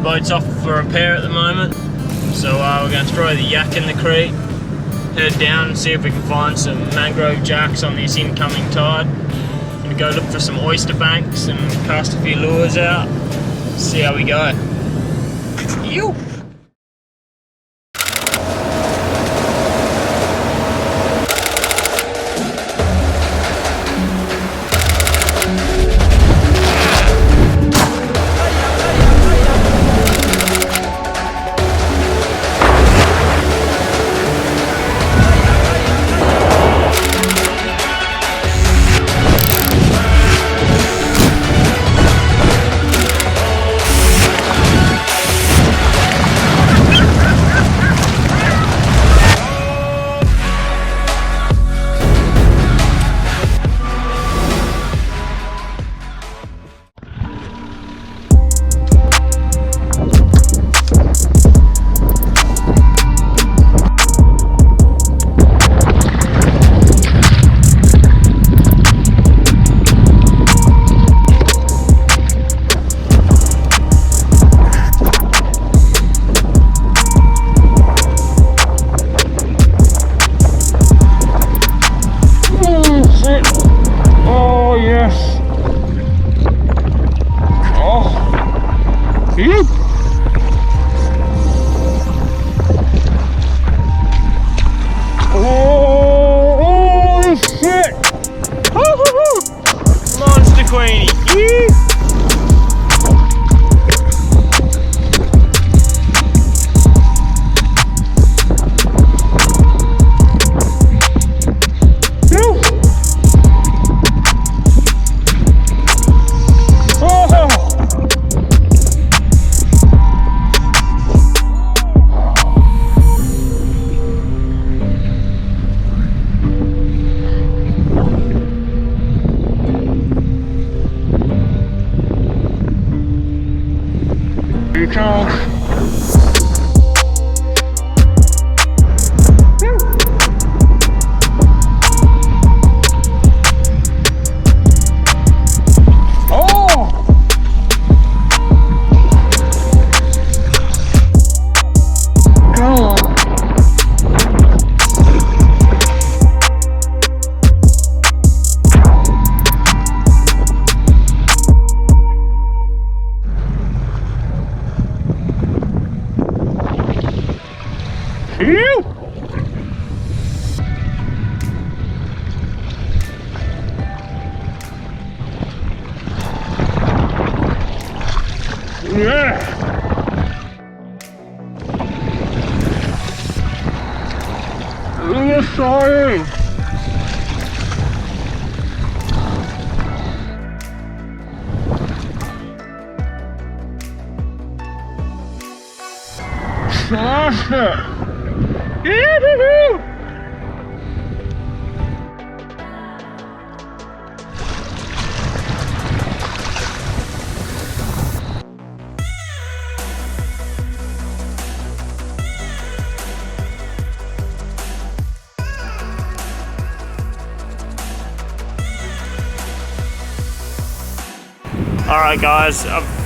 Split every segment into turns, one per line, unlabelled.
boat's off for repair at the moment, so we're going to throw the yak in the creek, head down and see if we can find some mangrove jacks on this incoming tide. Gonna go look for some oyster banks and cast a few lures out, see how we go. Ew. Queenie. Here it comes. Yeah. Sorry. Smash it. Alright guys,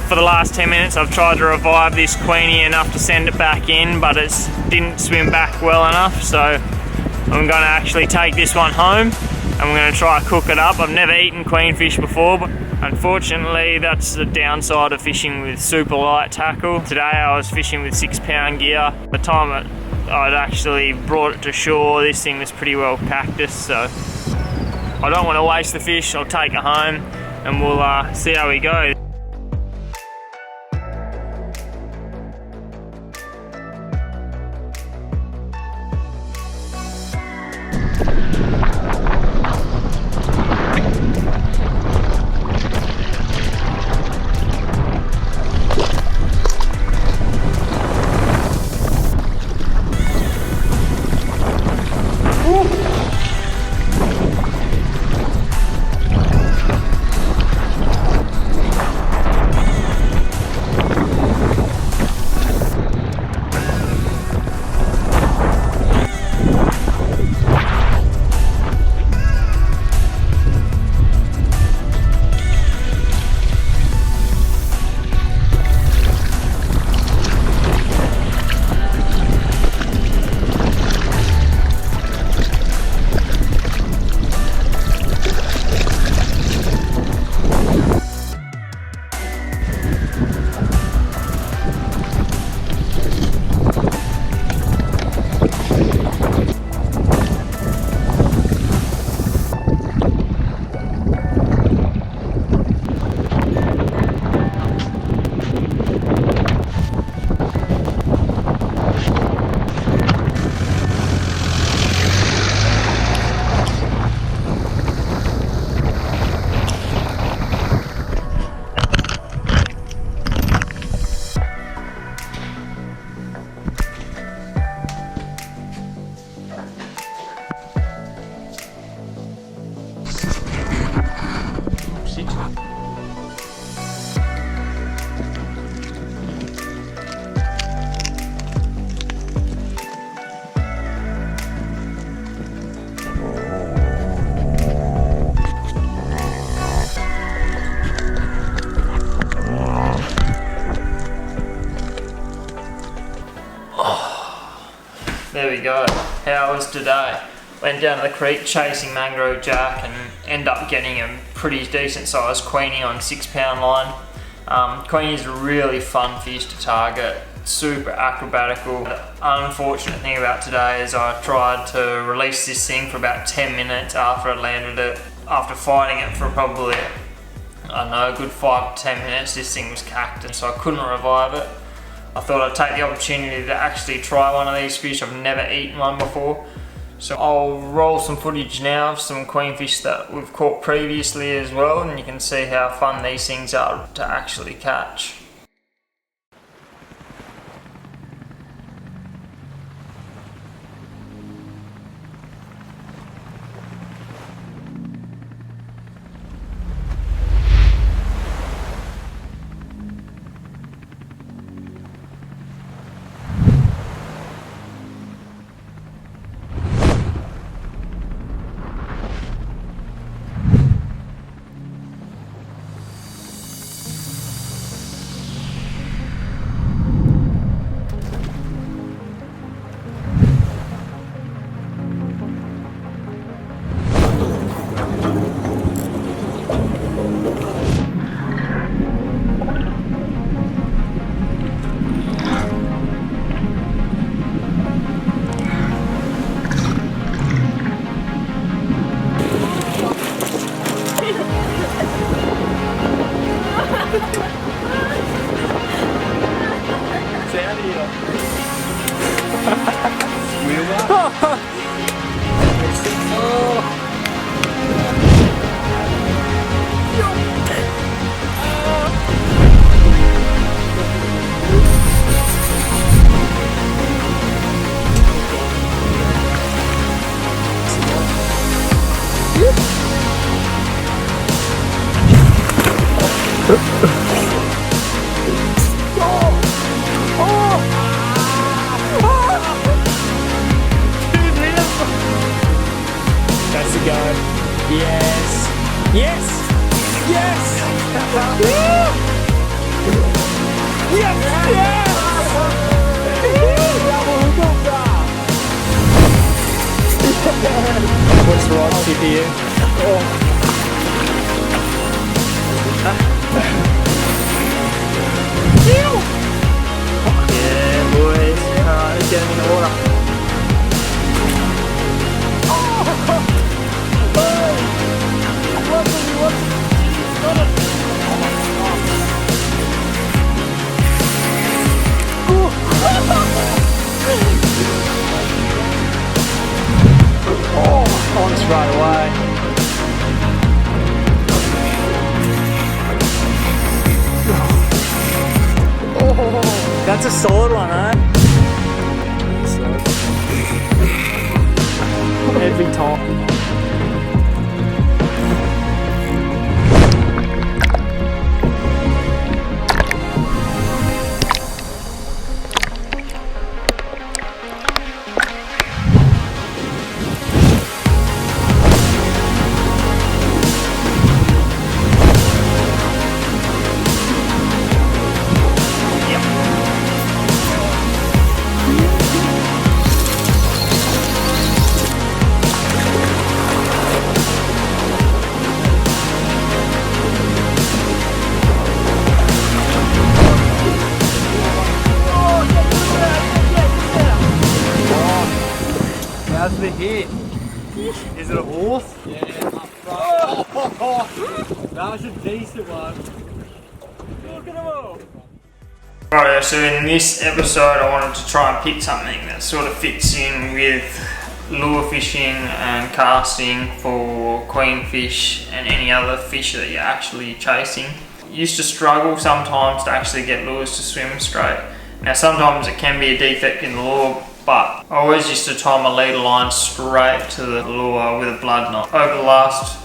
for the last 10 minutes I've tried to revive this Queenie enough to send it back in, but it didn't swim back well enough, so I'm going to actually take this one home and we're going to try to cook it up. I've never eaten queenfish before, but unfortunately that's the downside of fishing with super light tackle. Today I was fishing with 6-pound gear. By the time I'd actually brought it to shore, this thing was pretty well cactus, so I don't want to waste the fish. I'll take it home and we'll see how we go. we go. How was today? Went down to the creek chasing mangrove jack and ended up getting a pretty decent sized queenie on 6 pound line. Queenie's a really fun fish to target, super acrobatical. The unfortunate thing about today is I tried to release this thing for about 10 minutes after I landed it. After fighting it for probably, I don't know, a good 5 to 10 minutes, this thing was cacked, and so I couldn't revive it. I thought I'd take the opportunity to actually try one of these fish. I've never eaten one before. So I'll roll some footage now of some queenfish that we've caught previously as well, and you can see how fun these things are to actually catch.
That's the go. Yes. Yes. Yes. Yes. Yes. What's wrong, CPU?
Yeah, boys. Alright, let's get him in the water.
On straight away. Oh, that's a solid one, eh? Every time. How's the hit? Is it a horse? Yeah, up front. Oh, that was a decent one. Look at them all.
Right, so in this episode I wanted to try and pick something that sort of fits in with lure fishing and casting for queenfish and any other fish that you're actually chasing. Used to struggle sometimes to actually get lures to swim straight. Now sometimes it can be a defect in the lure, but I always used to tie my leader line straight to the lure with a blood knot. Over the last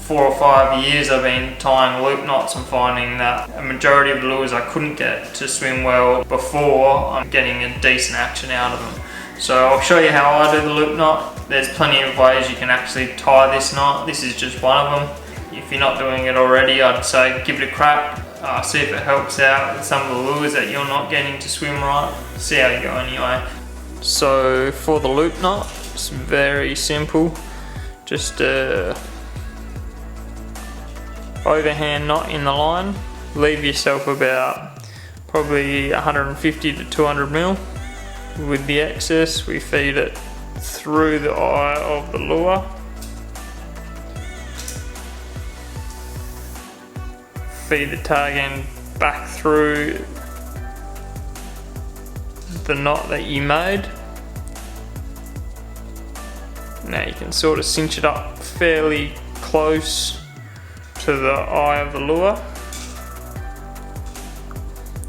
4 or 5 years I've been tying loop knots and finding that a majority of the lures I couldn't get to swim well before, I'm getting a decent action out of them. So I'll show you how I do the loop knot. There's plenty of ways you can actually tie this knot. This is just one of them. If you're not doing it already, I'd say give it a crack. See if it helps out with some of the lures that you're not getting to swim right. See how you go anyway. So for the loop knot, it's very simple. Just a overhand knot in the line. Leave yourself about probably 150 to 200 mil. With the excess, we feed it through the eye of the lure. Feed the tag end back through the knot that you made. Now you can sort of cinch it up fairly close to the eye of the lure.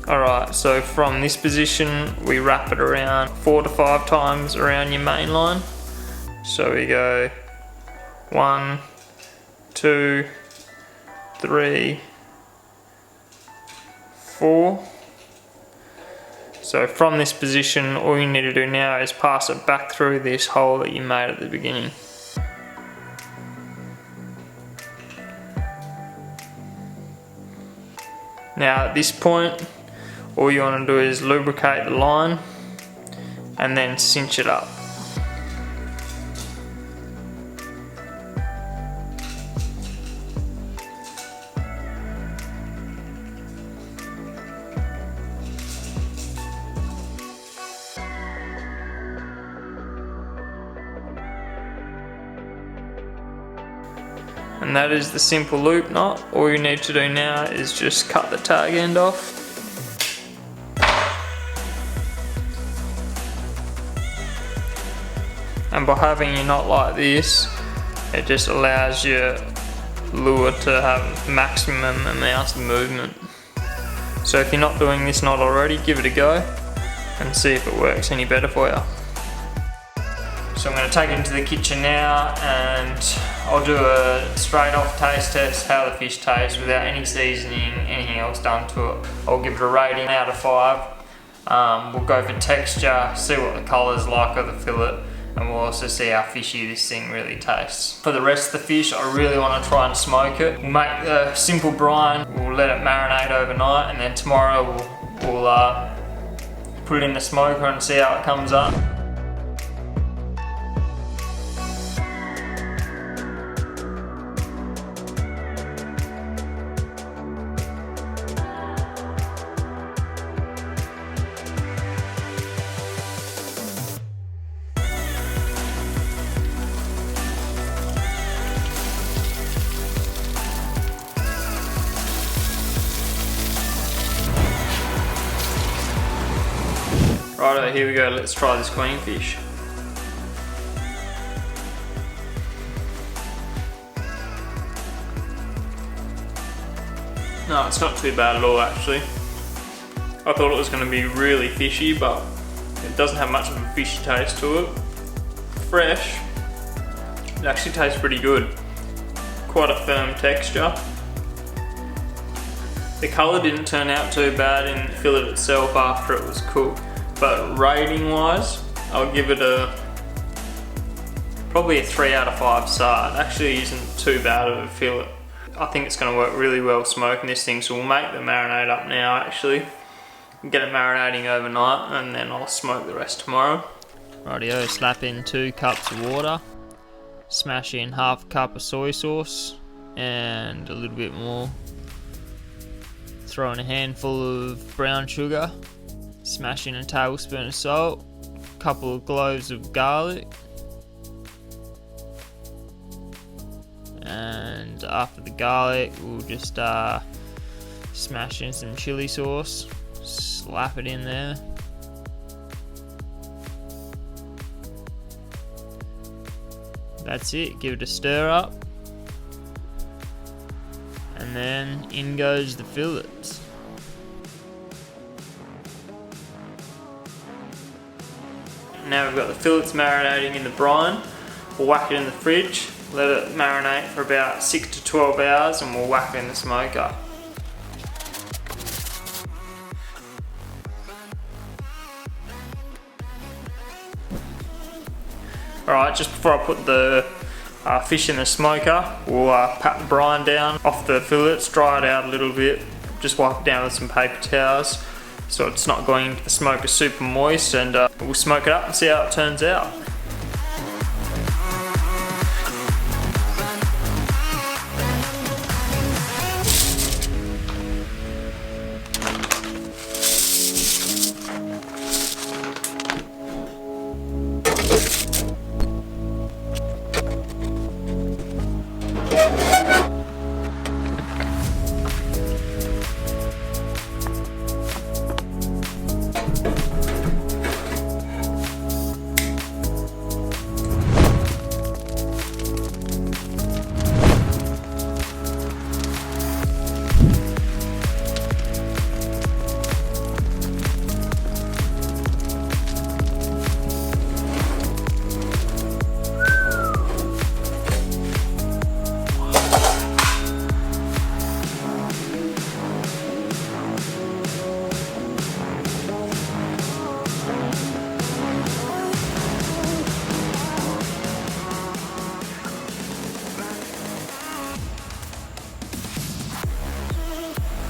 Alright, so from this position we wrap it around 4 to 5 times around your main line. So we go 1, 2, 3, 4. So from this position, all you need to do now is pass it back through this hole that you made at the beginning. Now at this point, all you want to do is lubricate the line and then cinch it up. And that is the simple loop knot. All you need to do now is just cut the tag end off. And by having your knot like this, it just allows your lure to have maximum amounts of movement. So if you're not doing this knot already, give it a go and see if it works any better for you. So I'm going to take it into the kitchen now and I'll do a straight off taste test, how the fish tastes without any seasoning, anything else done to it. I'll give it a rating out of 5. We'll go for texture, see what the colour's like of the fillet, and we'll also see how fishy this thing really tastes. For the rest of the fish, I really want to try and smoke it. We'll make a simple brine, we'll let it marinate overnight, and then tomorrow we'll put it in the smoker and see how it comes up. Righto, here we go, let's try this queenfish. No, it's not too bad at all actually. I thought it was going to be really fishy, but it doesn't have much of a fishy taste to it. Fresh, it actually tastes pretty good. Quite a firm texture. The colour didn't turn out too bad in the fillet itself after it was cooked. But rating wise, I'll give it probably a 3 out of 5 star. It actually isn't too bad of a fillet. I think it's going to work really well smoking this thing, so we'll make the marinade up now actually. Get it marinating overnight and then I'll smoke the rest tomorrow. Rightio, slap in 2 cups of water. Smash in half a cup of soy sauce and a little bit more. Throw in a handful of brown sugar. Smash in a tablespoon of salt, a couple of cloves of garlic, and after the garlic we'll just smash in some chili sauce, slap it in there. That's it, give it a stir up, and then in goes the fillets. Now we've got the fillets marinating in the brine. We'll whack it in the fridge, let it marinate for about 6 to 12 hours and we'll whack it in the smoker. Alright, just before I put the fish in the smoker, we'll pat the brine down off the fillets, dry it out a little bit, just wipe it down with some paper towels. so it's not going into the smoker super moist, and we'll smoke it up and see how it turns out.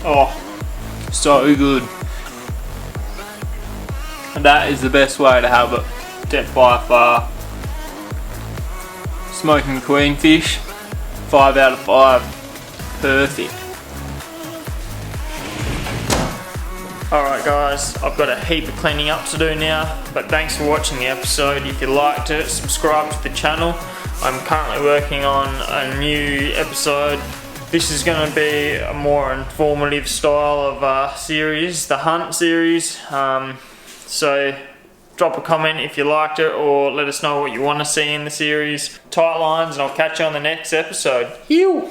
Oh, so good. And that is the best way to have it, by far. Smoking Queenfish, 5 out of 5. Perfect. Alright guys, I've got a heap of cleaning up to do now, but thanks for watching the episode. If you liked it, subscribe to the channel. I'm currently working on a new episode. This is going to be a more informative style of series, the hunt series. So drop a comment if you liked it, or let us know what you want to see in the series. Tight lines, and I'll catch you on the next episode. Hew!